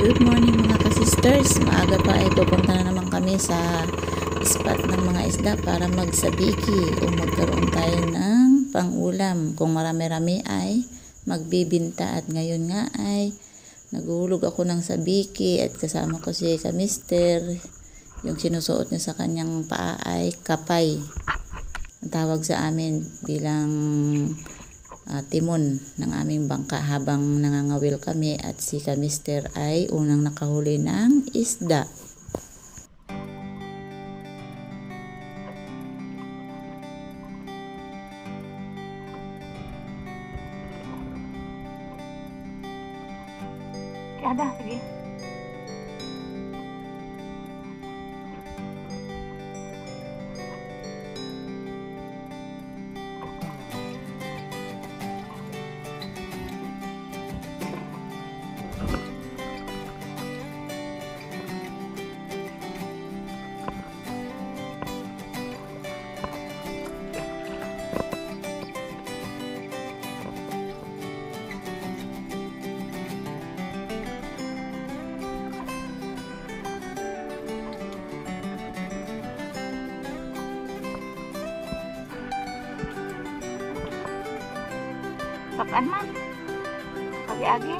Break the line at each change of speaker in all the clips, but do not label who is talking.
Good morning mga ka-sisters. Maaga pa ay pupunta na naman kami sa spot ng mga isda para magsabiki o magkaroon tayo ng pang-ulam. Kung marami-rami ay magbibinta at ngayon nga ay naguhulog ako ng sabiki at kasama ko si ka-mister. Yung sinusuot niya sa kanyang paa ay kapay. Ang tawag sa amin bilang timon ng aming bangka habang nangangawil kami at si ka-mister ay unang nakahuli ng isda.
Ada, sige. Pakaan man. Agi-agi.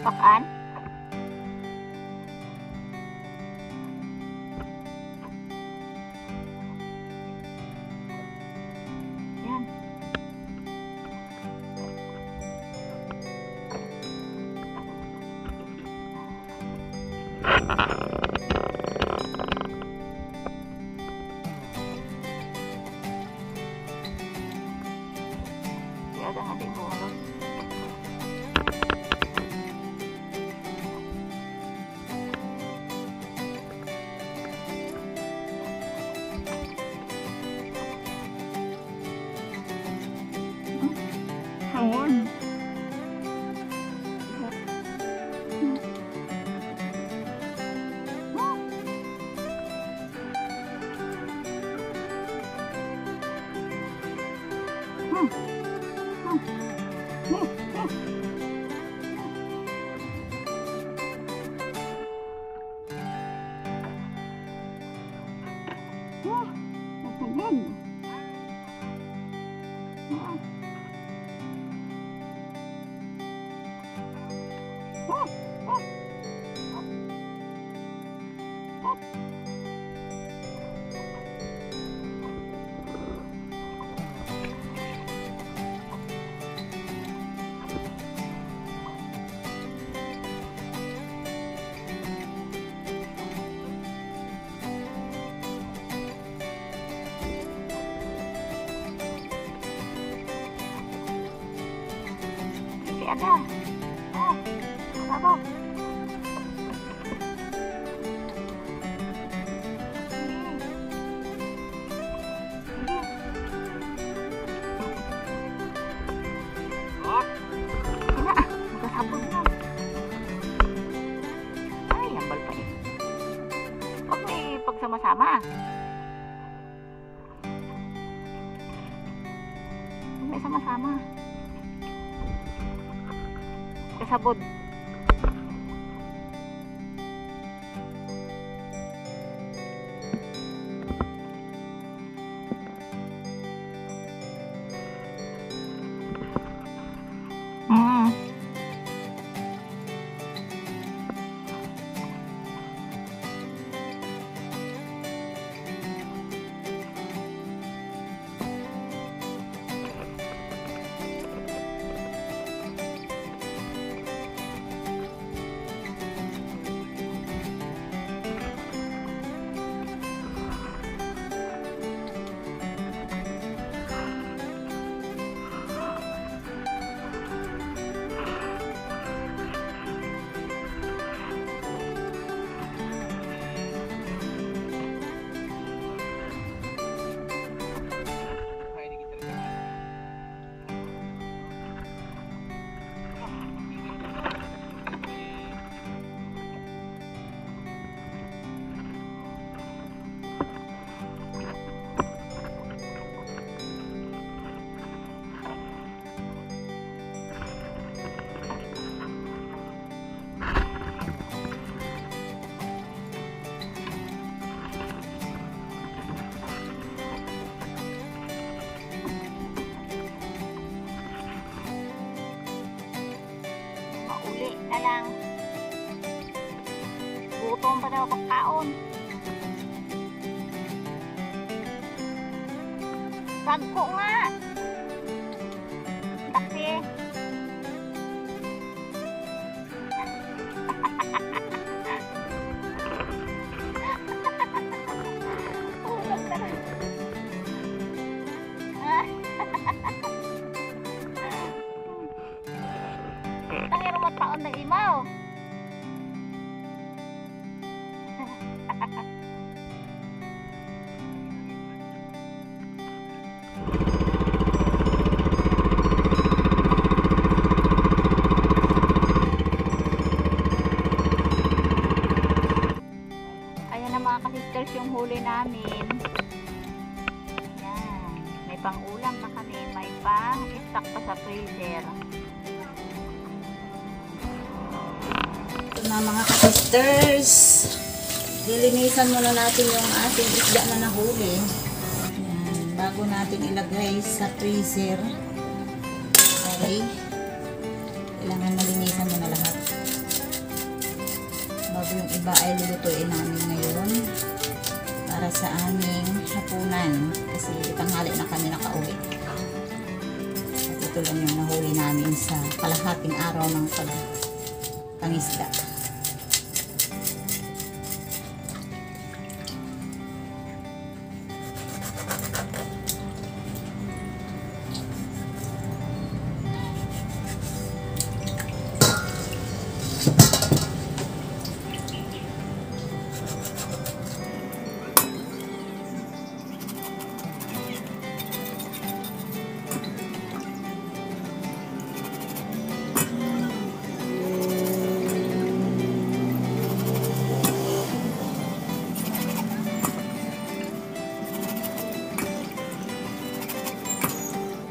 Pakaan. Yan. Ada nga di bolos. Hawon. Ada. Apa? Magkasabog na. Ay, ambal pa eh. Huwag may pagsama-sama. Huwag may sama-sama. Kasabod. Sagko nga. Kasi. Tangero mataon na imaw. Ayan na mga ka-sisters yung huli namin. Ayan. May pang-ulam na kami. May pang-stock pa sa freezer.
Ito na mga ka-sisters. Lilinisan muna natin yung ating isda na nahuli. Ayan, bago natin ilagay sa freezer. Okay. Kailangan malinisan muna lahat. Bago yung iba ay lulutuin namin ngayon para sa aming hapunan. Kasi tanghali na kami nakauwi. At ito lang yung nahuli namin sa kalahating araw ng pangisda.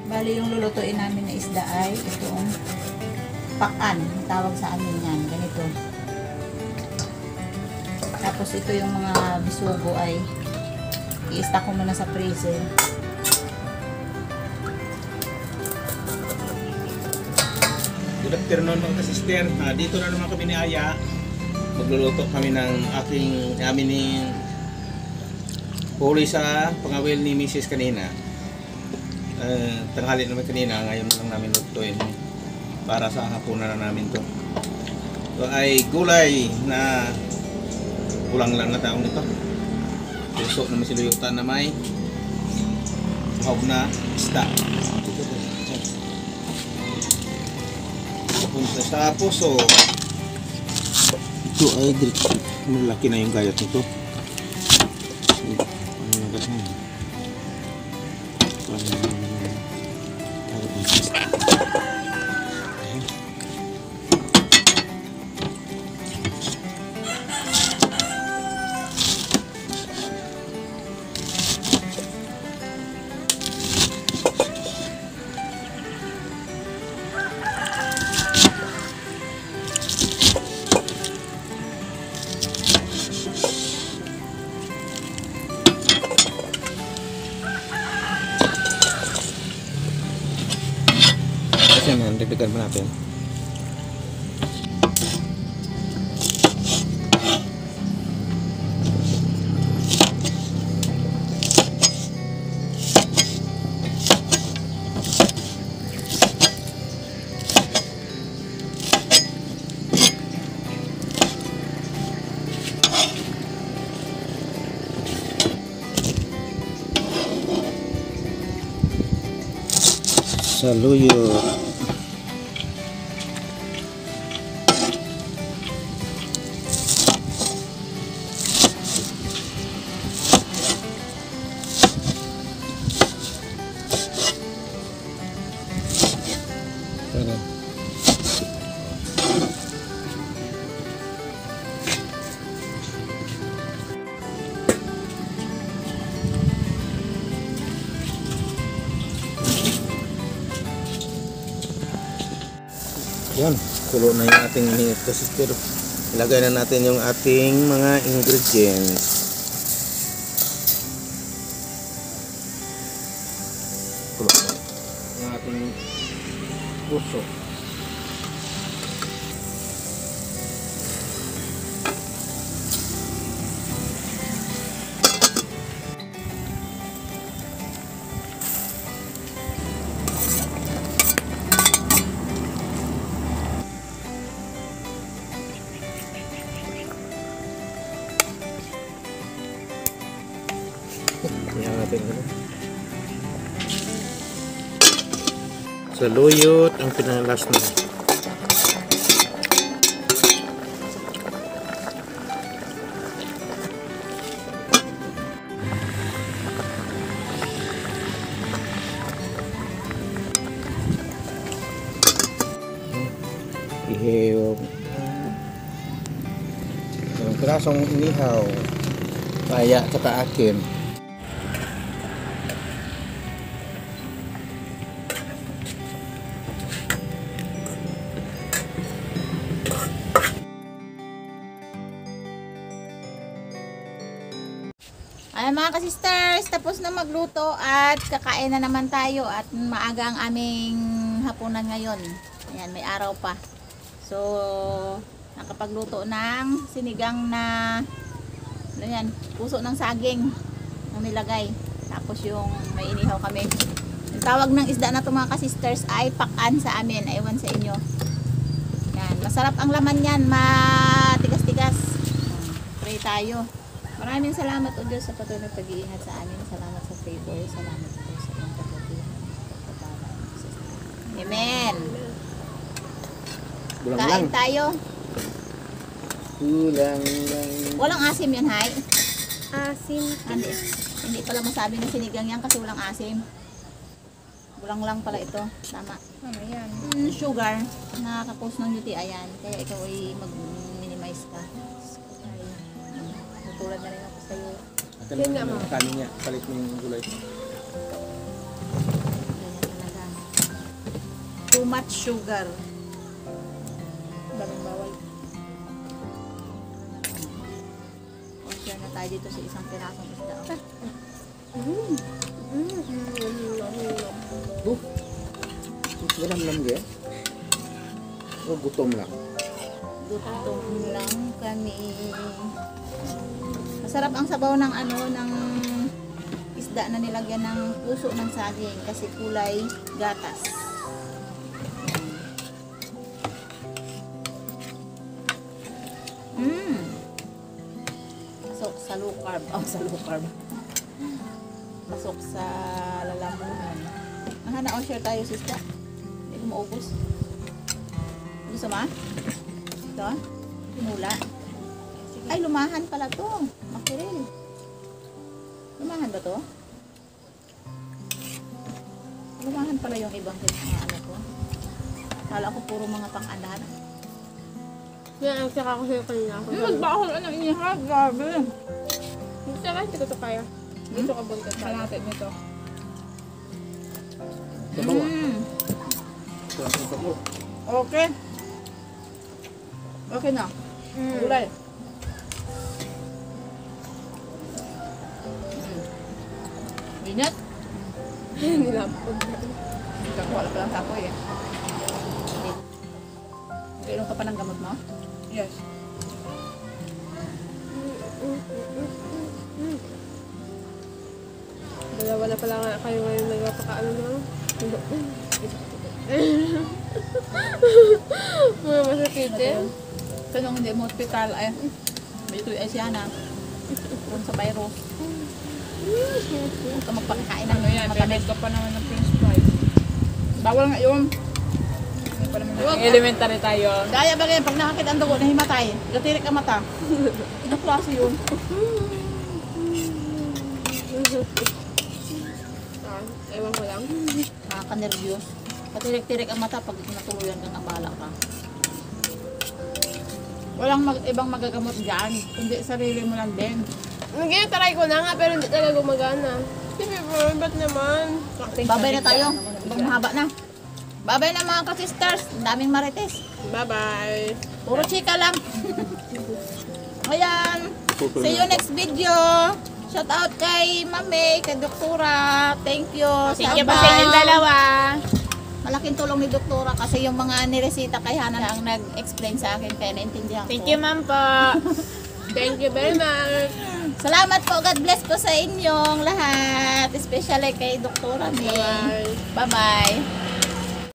Bali yung lulutuin namin na isda ay itong pakan, tawag sa amin yan, ganito. Tapos ito yung mga bisugo ay i-stack ko muna sa freezer.
Good afternoon mga ka-sister. Dito na naman kami ni Aya. Magluluto kami ng amin ni huli sa pangawil ni Mrs. kanina. Tanghali naman kanina, ngayon lang namin lutuin para sa hapunan na namin to. Ito ay gulay na kulang lang na taong nito. Puso na masiluyutan na may hawag na isda. Punta sa puso. Ito ay malaki na yung gayat nito. Kasi yan, dagdagan mo natin. Saluyo. Tara. Yan, kulo na yung ating minute kasi pero ilagay na natin yung ating mga ingredients. Kulo na yung ating puso. Yan natin. Saluyot ang pinalas na. Ihew. Ang pirasong inihaw. Kaya tsaka akin.
Ayan mga ka-sisters, tapos na magluto at kakain na naman tayo at maaga ang aming hapunan ngayon. Ayan, may araw pa. So, nakapagluto ng sinigang na ano yan, puso ng saging ang nilagay. Tapos yung may inihaw kami. Yung tawag ng isda na ito mga ka-sisters ay pakan sa amin. Ewan sa inyo. Yan, masarap ang laman yan, matigas-tigas. Pray tayo. Maraming salamat o Diyos sa patuloy na pag-iingat sa amin. Salamat sa favor. Salamat po sa iyong kabutihan. Amen.
Kulang lang.
Kain tayo.
Kulang lang.
Walang asim yan, Hay.
Asim.
Hindi pala masabi na sinigang yan kasi walang asim. Kulang lang pala ito. Tama.
Ano yan?
Sugar. Nakaka-cause ng UTI yan. Kaya ikaw ay mag-minimize ka. Tulad na rin ako sa'yo.
At alam mo, kanin niya. Palit mo yung gulay.
Ganyan talaga. Too much sugar. Daming bawal. Share na tayo dito sa isang pirasong isda.
Garam lang yan. O gutom lang.
Gutom lang kami. Masarap ang sabaw ng ng isda na nilagyan ng puso ng saging kasi kulay gatas. Pasok sa low carb. Sa low carb. Pasok sa lalamunan. Mahana share tayo sa isda. Hindi ko maubos. Gusto mo? Ito? Mula. Ay, lumahan pala to. Makiril. Lumahan ba to? Lumahan pala yung ibang ano ko. Kala ko puro mga pang-alat.
Yan, ang saka ko sa'yo kanina.
Nagbakol na ng inihag. Grabe.
Hindi ko ito kaya. Dito ka buntot.
Kalapit nito.
Sabaw ah. Pirasong sabaw.
Okay. Okay na. Gulay. Ingat.
Nilapod.
Kakuha lang palang tapoy eh. Kailan ka pa ng gamot mo? Yes.
Dalawa na pala nga kayo ngayon nagpapakaano na. Mga masakit eh.
Kaya hindi mo hospital ay dito ay siya na. Doon sa virus. Ito magpakain ng matamis ka pa naman ng french fries. Bawal nga yun.
Elementary tayo.
Kaya ba ganyan, pag nakakita ang dugo, nahimatay. Gatirik ang mata. Ano klase yun?
Ewan ko lang.
Nakaka-nervyos. Katirik-tirik ang mata pag natuluyan kang abala ka. Walang ibang magagamot dyan, kundi sarili mo lang din.
Nag-try ko na nga pero hindi talaga gumagana. Sige bro, ba't naman?
Babay na tayo. Ibang mahaba na. Babay na mga ka-sisters. Ang daming marites.
Bye-bye.
Puro chika lang. Ayan. See you next video. Shout out kay Mami, kay Doktora. Thank you.
Sige pa sa inyong dalawa.
Malaking tulong ni Doktora kasi yung mga niresita kay Hana ang nag-explain sa akin kaya naintindihan ko.
Thank you ma'am po. Thank you very much.
Salamat po. God bless po sa inyong lahat. Especially kay Doktora May.
Bye.
Bye-bye.